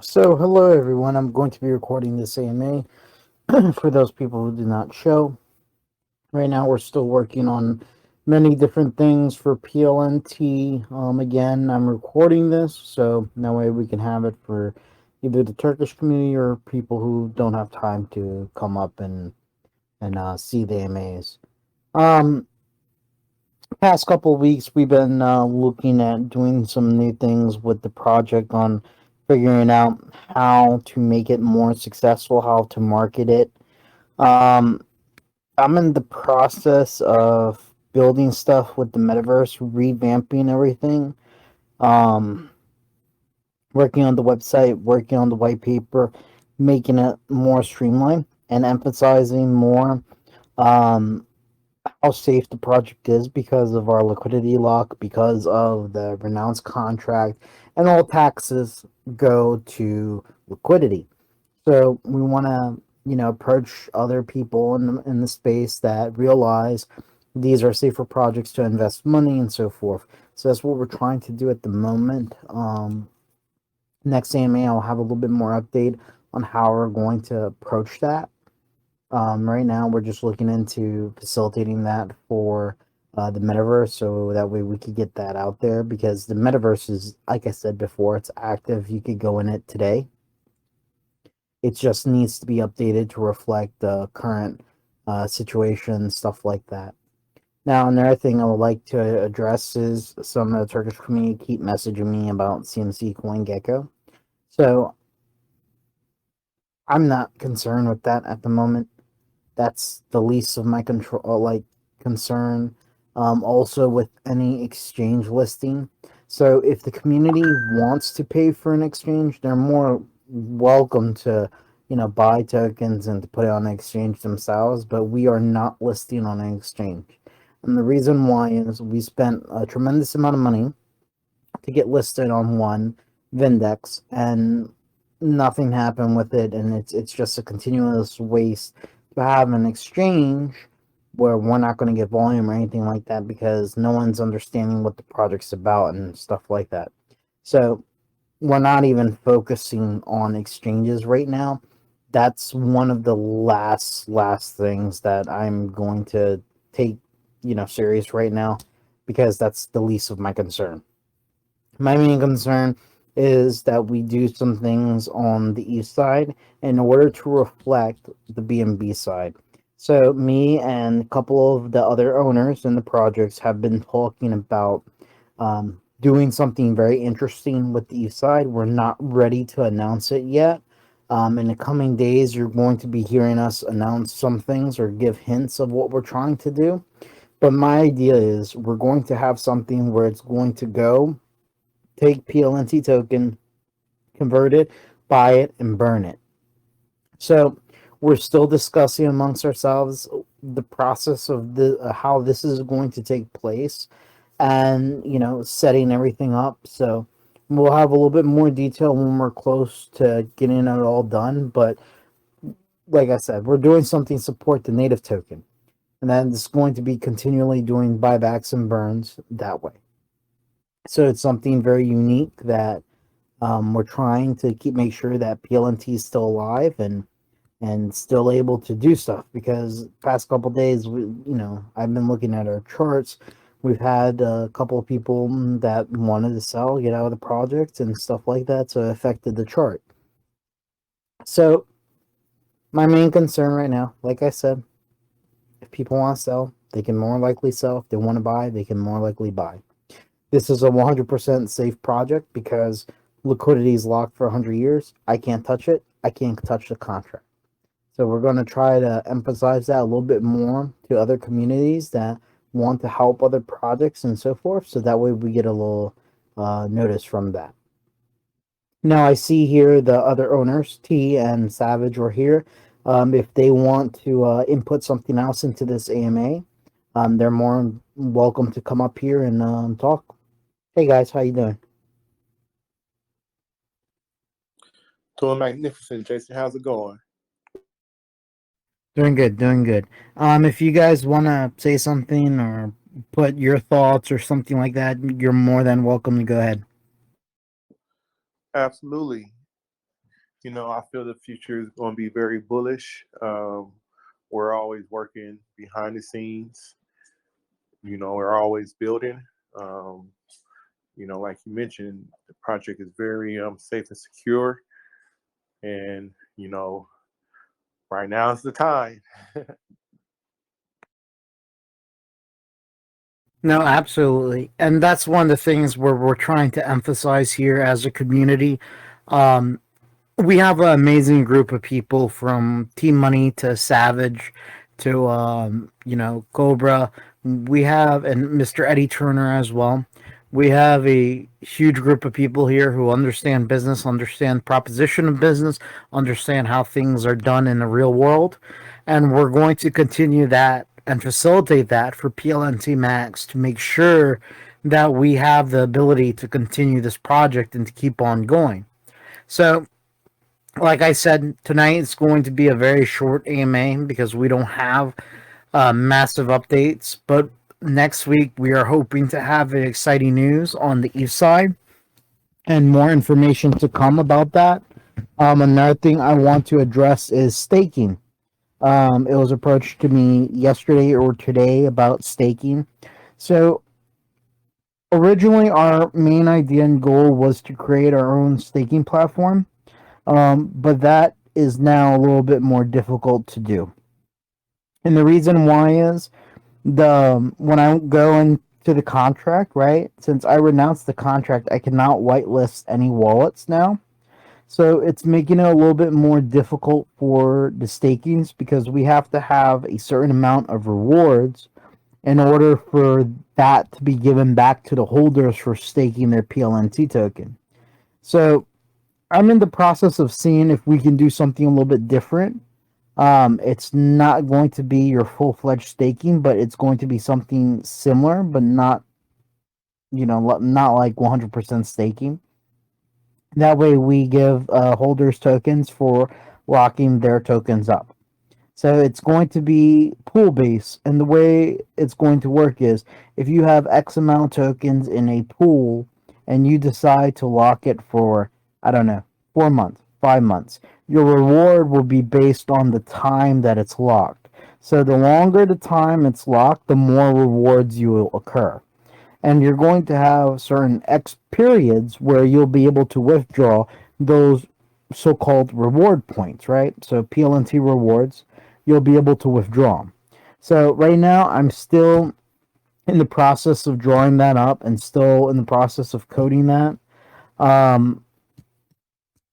So, hello everyone. I'm going to be recording this AMA for those people who did not show. Right now, we're still working on many different things for PLNT. Again, I'm recording this so that way we can have it for either the Turkish community or people who don't have time to come up and see the AMAs. Um, Past couple of weeks, we've been looking at doing some new things with the project on figuring out how to make it more successful, how to market it. Um, I'm in the process of building stuff with the metaverse, revamping everything, um, working on the website, working on the white paper, making it more streamlined, and emphasizing more um, how safe the project is because of our liquidity lock, because of the renounced contract, and all taxes go to liquidity. So we want to, approach other people in the space that realize these are safer projects to invest money and so forth. So that's what we're trying to do at the moment. Next AMA, I'll have a little bit more update on how we're going to approach that. Right now, we're just looking into facilitating that for the metaverse, so that way we could get that out there. Because the metaverse is, like I said before, it's active. You could go in it today. It just needs to be updated to reflect the current situation, stuff like that. Now, another thing I would like to address is some of the Turkish community keep messaging me about CMC CoinGecko. So I'm not concerned with that at the moment. That's the least of my control, like concern. Also, with any exchange listing. So, if the community wants to pay for an exchange, they're more welcome to, buy tokens and to put it on an exchange themselves. But we are not listing on an exchange, and the reason why is we spent a tremendous amount of money to get listed on one Vindex, and nothing happened with it, and it's just a continuous waste to have an exchange where we're not going to get volume or anything like that because no one's understanding what the project's about and stuff like that. So we're not even focusing on exchanges right now. That's one of the last things that I'm going to take, serious right now, because that's the least of my concern. My main concern is that we do some things on the east side in order to reflect the B&B side. So me and a couple of the other owners in the projects have been talking about doing something very interesting with the east side. We're not ready to announce it yet. In the coming days, you're going to be hearing us announce some things or give hints of what we're trying to do. But my idea is we're going to have something where it's going to go take PLNT token, convert it, buy it, and burn it. So we're still discussing amongst ourselves the process of the how this is going to take place, and setting everything up. So we'll have a little bit more detail when we're close to getting it all done. But like I said, we're doing something to support the native token, and then it's going to be continually doing buybacks and burns that way. So it's something very unique that we're trying to make sure that PLNT is still alive and still able to do stuff, because past couple days, I've been looking at our charts. We've had a couple of people that wanted to sell, get out of the project and stuff like that, so it affected the chart. So my main concern right now, like I said, if people want to sell, they can more likely sell. If they want to buy, they can more likely buy. This is a 100% safe project because liquidity is locked for 100 years. I can't touch it. I can't touch the contract. So we're going to try to emphasize that a little bit more to other communities that want to help other projects and so forth. So that way we get a little notice from that. Now I see here the other owners, T and Savage, are here. If they want to input something else into this AMA, they're more welcome to come up here and talk. Hey guys, how you doing? Doing magnificent, Jason. How's it going? Doing good, doing good. If you guys want to say something or put your thoughts or something like that, you're more than welcome to go ahead. Absolutely. I feel the future is going to be very bullish. We're always working behind the scenes. We're always building. Um, like you mentioned, the project is very safe and secure. And, right now is the time. No, absolutely. And that's one of the things where we're trying to emphasize here as a community. Um, we have an amazing group of people from Team Money to Savage to Cobra. We have and Mr. Eddie Turner as well. We have a huge group of people here who understand business, understand proposition of business, understand how things are done in the real world, and we're going to continue that and facilitate that for PLNT Max to make sure that we have the ability to continue this project and to keep on going. So like I said, tonight it's going to be a very short AMA because we don't have massive updates. But next week we are hoping to have exciting news on the east side and more information to come about that. Another thing I want to address is staking. It was approached to me yesterday or today about staking. So originally, our main idea and goal was to create our own staking platform. But that is now a little bit more difficult to do. And the reason why is when I go into the contract, right? Since I renounced the contract, I cannot whitelist any wallets now. So it's making it a little bit more difficult for the stakings because we have to have a certain amount of rewards in order for that to be given back to the holders for staking their PLNT token. So I'm in the process of seeing if we can do something a little bit different. It's not going to be your full-fledged staking, but it's going to be something similar, but not, not like 100% staking. That way we give holders tokens for locking their tokens up. So it's going to be pool based, and the way it's going to work is if you have X amount of tokens in a pool and you decide to lock it for, I don't know, 4 months, 5 months, your reward will be based on the time that it's locked. So the longer the time it's locked, the more rewards you will occur. And you're going to have certain X periods where you'll be able to withdraw those so-called reward points, right? So PLNT rewards, you'll be able to withdraw. So right now, I'm still in the process of drawing that up and still in the process of coding that. Um,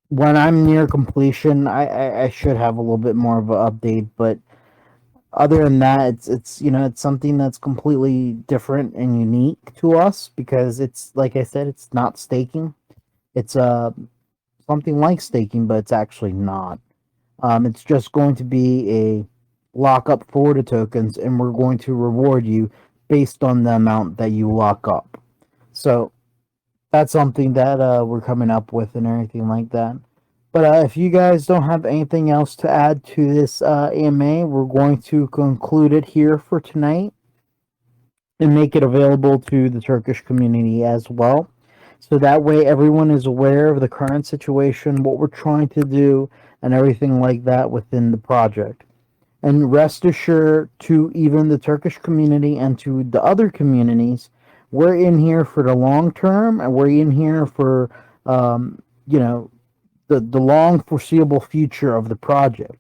when I'm near completion, I should have a little bit more of an update, but other than that, it's something that's completely different and unique to us because it's like I said, it's not staking. It's something like staking, but it's actually not. It's just going to be a lockup for the tokens, and we're going to reward you based on the amount that you lock up. So that's something that we're coming up with and everything like that. But if you guys don't have anything else to add to this AMA, we're going to conclude it here for tonight and make it available to the Turkish community as well. So that way everyone is aware of the current situation, what we're trying to do, and everything like that within the project. And rest assured to even the Turkish community and to the other communities, we're in here for the long term and we're in here for, um, you know, the long foreseeable future of the project.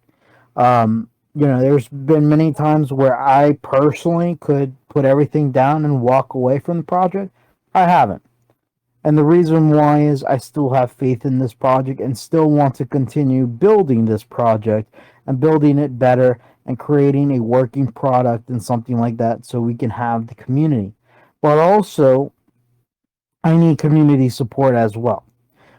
There's been many times where I personally could put everything down and walk away from the project. I haven't. And the reason why is I still have faith in this project and still want to continue building this project and building it better and creating a working product and something like that so we can have the community. But also, I need community support as well.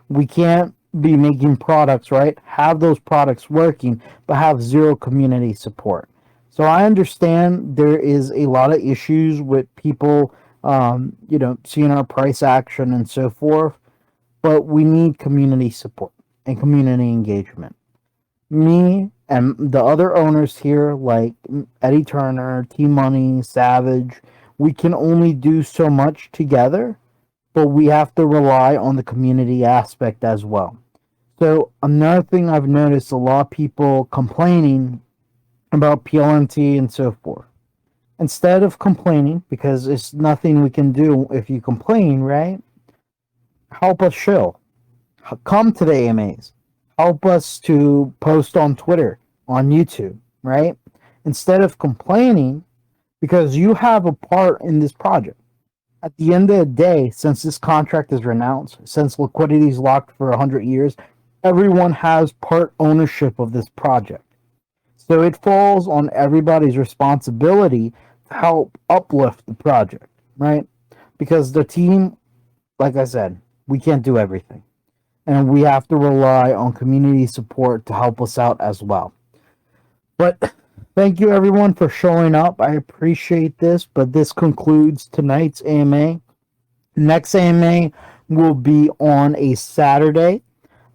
We can't be making products, right? Have those products working, but have zero community support. So I understand there is a lot of issues with people, seeing our price action and so forth, but we need community support and community engagement. Me and the other owners here, like Eddie Turner, T Money, Savage, we can only do so much together, but we have to rely on the community aspect as well. So another thing I've noticed a lot of people complaining about PLMT and so forth. Instead of complaining, because it's nothing we can do if you complain, right? Help us show. Come to the AMAs. Help us to post on Twitter, on YouTube, right? Instead of complaining, because you have a part in this project. At the end of the day, since this contract is renounced, since liquidity is locked for 100 years, everyone has part ownership of this project. So it falls on everybody's responsibility to help uplift the project, right? Because the team, like I said, we can't do everything. And we have to rely on community support to help us out as well. But thank you everyone for showing up. I appreciate this, but this concludes tonight's AMA. Next AMA will be on a Saturday.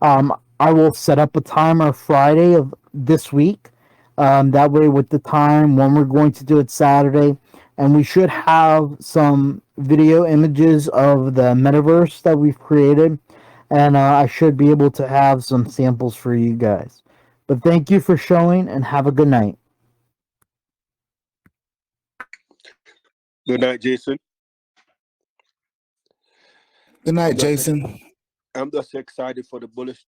I will set up a timer Friday of this week. That way, with the time when we're going to do it Saturday, and we should have some video images of the metaverse that we've created, and I should be able to have some samples for you guys. But thank you for showing, and have a good night. Good night, Jason. Good night, Jason. I'm just excited for the bullish